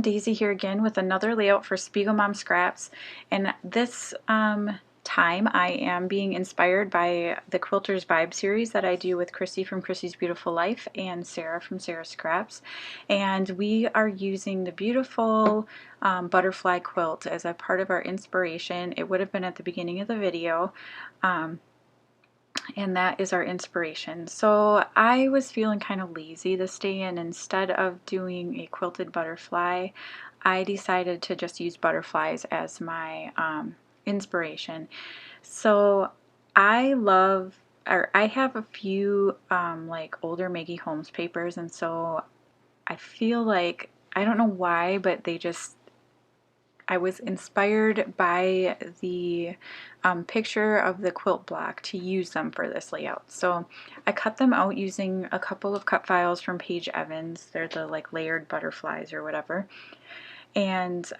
Daisy here again with another layout for SpiegelMom Scraps, and this time I am being inspired by the Quilters Vibe series that I do with Chrissy from Chrissy's Beautiful Life and Sarah from Sarah Scraps, and we are using the beautiful butterfly quilt as a part of our inspiration. It would have been at the beginning of the video. And that is our inspiration. So I was feeling kind of lazy this day, and instead of doing a quilted butterfly, I decided to just use butterflies as my inspiration. So I have a few like older Maggie Holmes papers, and so I feel like, I don't know why, but I was inspired by the picture of the quilt block to use them for this layout. So I cut them out using a couple of cut files from Paige Evans. They're the like layered butterflies or whatever. And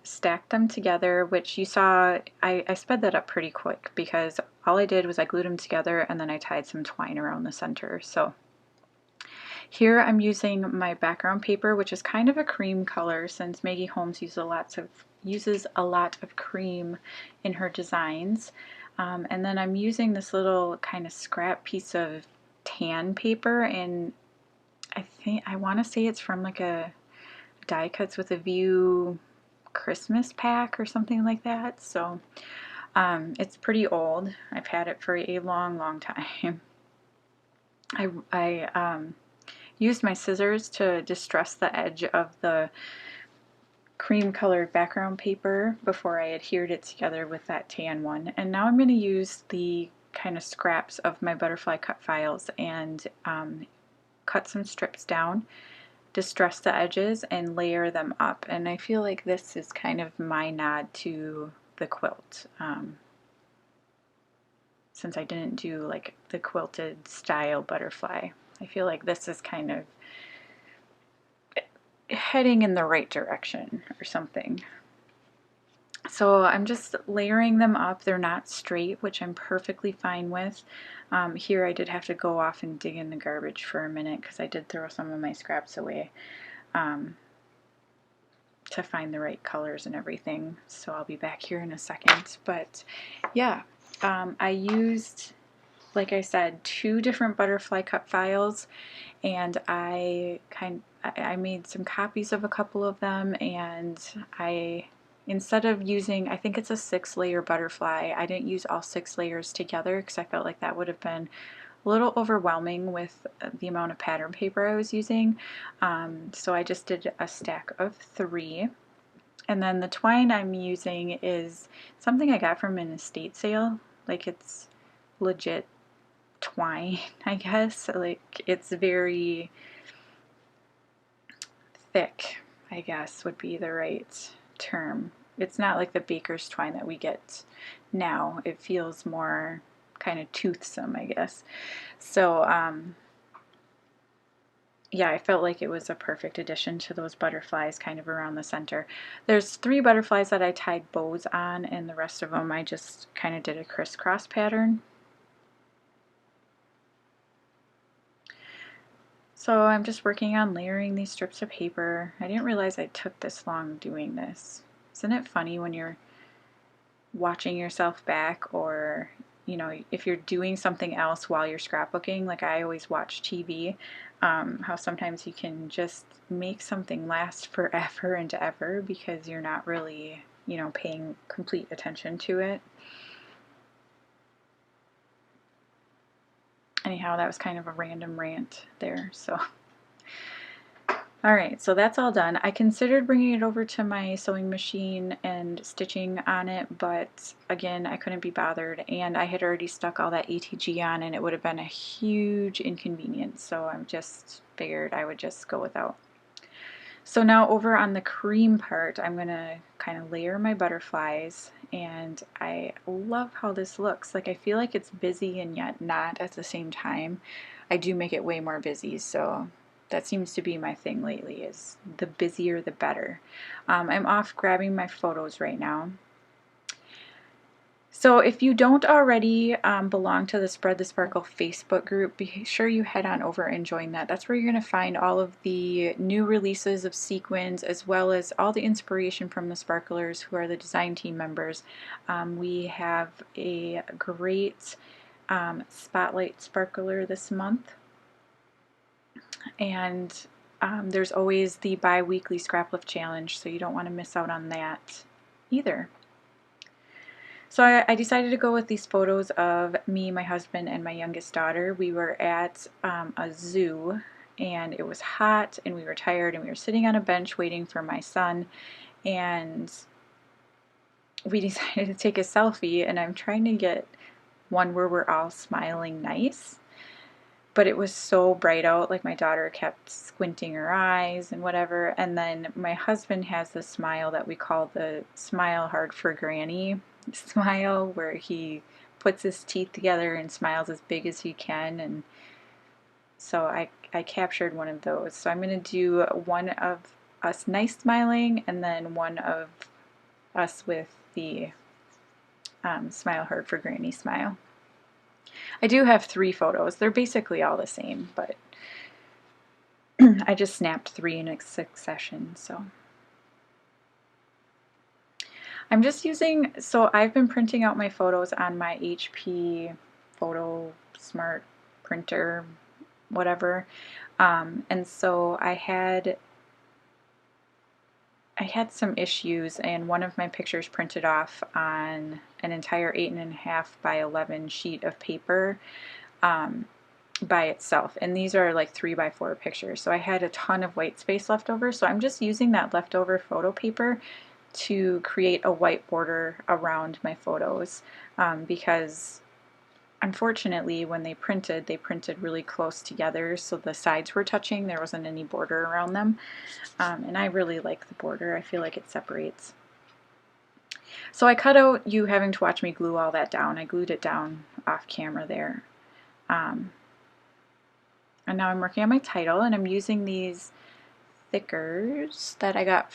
stacked them together, which you saw, I sped that up pretty quick because all I did was I glued them together and then I tied some twine around the center. So here I'm using my background paper, which is kind of a cream color since Maggie Holmes uses a lot of cream in her designs. And then I'm using this little kind of scrap piece of tan paper, and I want to say it's from like a Die Cuts with a View Christmas pack or something like that. So it's pretty old. I've had it for a long time. I used my scissors to distress the edge of the cream colored background paper before I adhered it together with that tan one. And now I'm going to use the kind of scraps of my butterfly cut files and cut some strips down, distress the edges, and layer them up. And I feel like this is kind of my nod to the quilt. Since I didn't do like the quilted style butterfly, I feel like this is kind of heading in the right direction or something. So I'm just layering them up. They're not straight, which I'm perfectly fine with. Here I did have to go off and dig in the garbage for a minute because I did throw some of my scraps away to find the right colors and everything. So I'll be back here in a second. But yeah, I used, like I said, 2 different butterfly cut files, and I made some copies of a couple of them, and instead of using, I think it's a 6-layer butterfly, I didn't use all 6 layers together because I felt like that would have been a little overwhelming with the amount of pattern paper I was using. So I just did a stack of 3. And then the twine I'm using is something I got from an estate sale. Like, it's legit twine, I guess. Like, it's very thick, I guess would be the right term. It's not like the baker's twine that we get now. It feels more kind of toothsome, I guess. So yeah, I felt like it was a perfect addition to those butterflies kind of around the center. There's 3 butterflies that I tied bows on, and the rest of them I just kind of did a crisscross pattern. So I'm just working on layering these strips of paper. I didn't realize I took this long doing this. Isn't it funny when you're watching yourself back, or if you're doing something else while you're scrapbooking, like I always watch TV, how sometimes you can just make something last forever and ever because you're not really, paying complete attention to it. Anyhow, that was kind of a random rant there, so. Alright, so that's all done. I considered bringing it over to my sewing machine and stitching on it, but again, I couldn't be bothered, and I had already stuck all that ATG on, and it would have been a huge inconvenience, so I just figured I would just go without. So now over on the cream part, I'm going to kind of layer my butterflies, and I love how this looks. Like, I feel like it's busy and yet not at the same time. I do make it way more busy, so that seems to be my thing lately, is the busier the better. I'm off grabbing my photos right now. So if you don't already belong to the Spread the Sparkle Facebook group, be sure you head on over and join that. That's where you're going to find all of the new releases of sequins, as well as all the inspiration from the sparklers who are the design team members. We have a great spotlight sparkler this month, and there's always the bi-weekly scrap lift challenge, so you don't want to miss out on that either. So I decided to go with these photos of me, my husband, and my youngest daughter. We were at a zoo, and it was hot, and we were tired, and we were sitting on a bench waiting for my son, and we decided to take a selfie, and I'm trying to get one where we're all smiling nice. But it was so bright out, like my daughter kept squinting her eyes and whatever. And then my husband has this smile that we call the smile hard for granny smile, where he puts his teeth together and smiles as big as he can. And so I captured one of those. So I'm going to do one of us nice smiling, and then one of us with the smile hard for granny smile. I do have 3 photos. They're basically all the same, but I just snapped 3 in succession, so. I'm just using, so I've been printing out my photos on my HP Photo Smart printer, whatever, and so I had some issues, and one of my pictures printed off on an entire 8.5 by 11 sheet of paper by itself, and these are like 3 by 4 pictures, so I had a ton of white space left over, so I'm just using that leftover photo paper to create a white border around my photos, because unfortunately when they printed really close together, so the sides were touching, there wasn't any border around them, and I really like the border. I feel like it separates. So I cut out you having to watch me glue all that down. I glued it down off camera there. And now I'm working on my title, and I'm using these thickers that I got.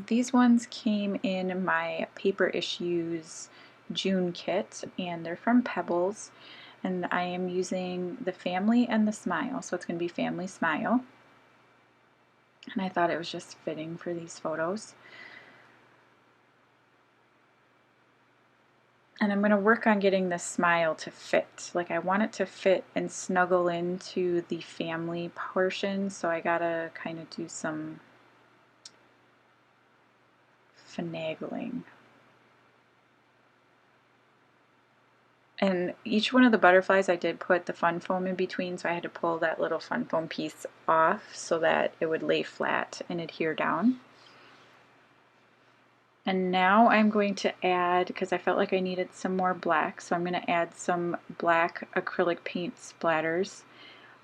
These ones came in my Paper Issues June kit, and they're from Pebbles, and I am using the Family and the Smile, so it's going to be Family Smile, and I thought it was just fitting for these photos. And I'm going to work on getting the smile to fit. Like, I want it to fit and snuggle into the family portion, so I gotta kind of do some finagling. And each one of the butterflies I did put the fun foam in between, so I had to pull that little fun foam piece off so that it would lay flat and adhere down. And now I'm going to add, because I felt like I needed some more black, so I'm going to add some black acrylic paint splatters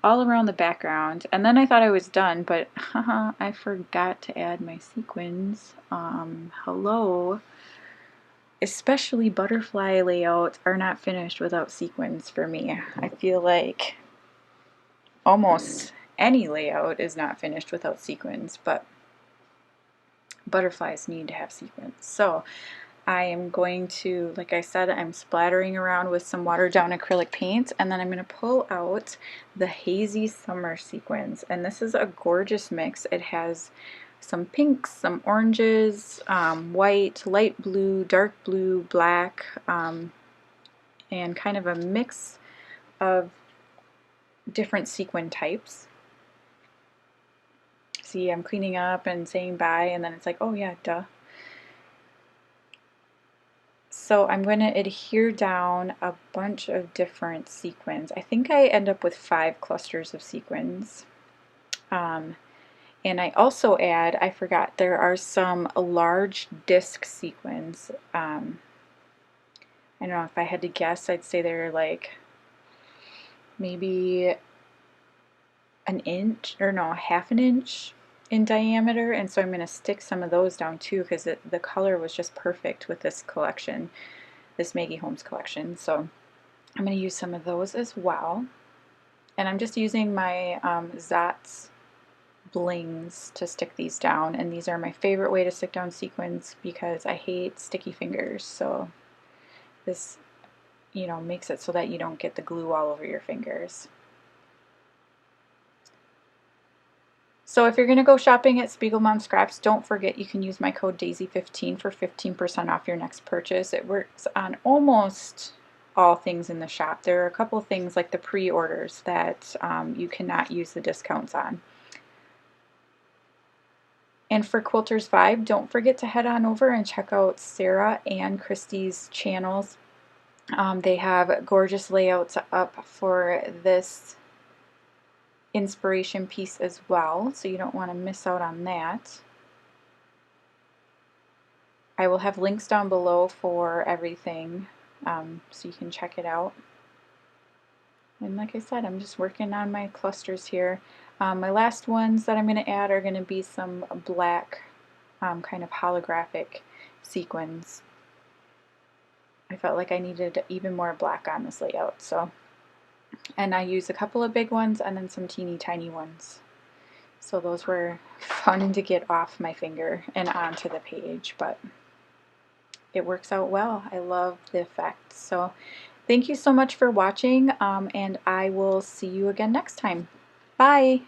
all around the background. And then I thought I was done, but I forgot to add my sequins. Hello. Especially butterfly layouts are not finished without sequins for me. I feel like almost any layout is not finished without sequins, but butterflies need to have sequins. So I am going to, like I said, I'm splattering around with some watered down acrylic paint, and then I'm going to pull out the Hazy Summer sequins. And this is a gorgeous mix. It has some pinks, some oranges, white, light blue, dark blue, black, and kind of a mix of different sequin types. See, I'm cleaning up and saying bye, and then it's like, oh yeah, duh. So I'm going to adhere down a bunch of different sequins. I think I end up with 5 clusters of sequins. And I also add, I forgot, there are some large disc sequins. I don't know, if I had to guess, I'd say they're like maybe an inch, or no, half an inch in diameter, and so I'm going to stick some of those down too, because the color was just perfect with this collection, this Maggie Holmes collection. So I'm going to use some of those as well, and I'm just using my Zotz blings to stick these down, and these are my favorite way to stick down sequins because I hate sticky fingers. So this, you know, makes it so that you don't get the glue all over your fingers. So if you're going to go shopping at SpiegelMom Scraps, don't forget you can use my code DAISY15 for 15% off your next purchase. It works on almost all things in the shop. There are a couple things like the pre-orders that you cannot use the discounts on. And for Quilters Vibe, don't forget to head on over and check out Sarah and Christy's channels. They have gorgeous layouts up for this inspiration piece as well, so you don't want to miss out on that. I will have links down below for everything, so you can check it out. And like I said, I'm just working on my clusters here. My last ones that I'm going to add are going to be some black kind of holographic sequins. I felt like I needed even more black on this layout, so. And I used a couple of big ones and then some teeny tiny ones. So those were fun to get off my finger and onto the page, but it works out well. I love the effect. So thank you so much for watching, and I will see you again next time. Bye!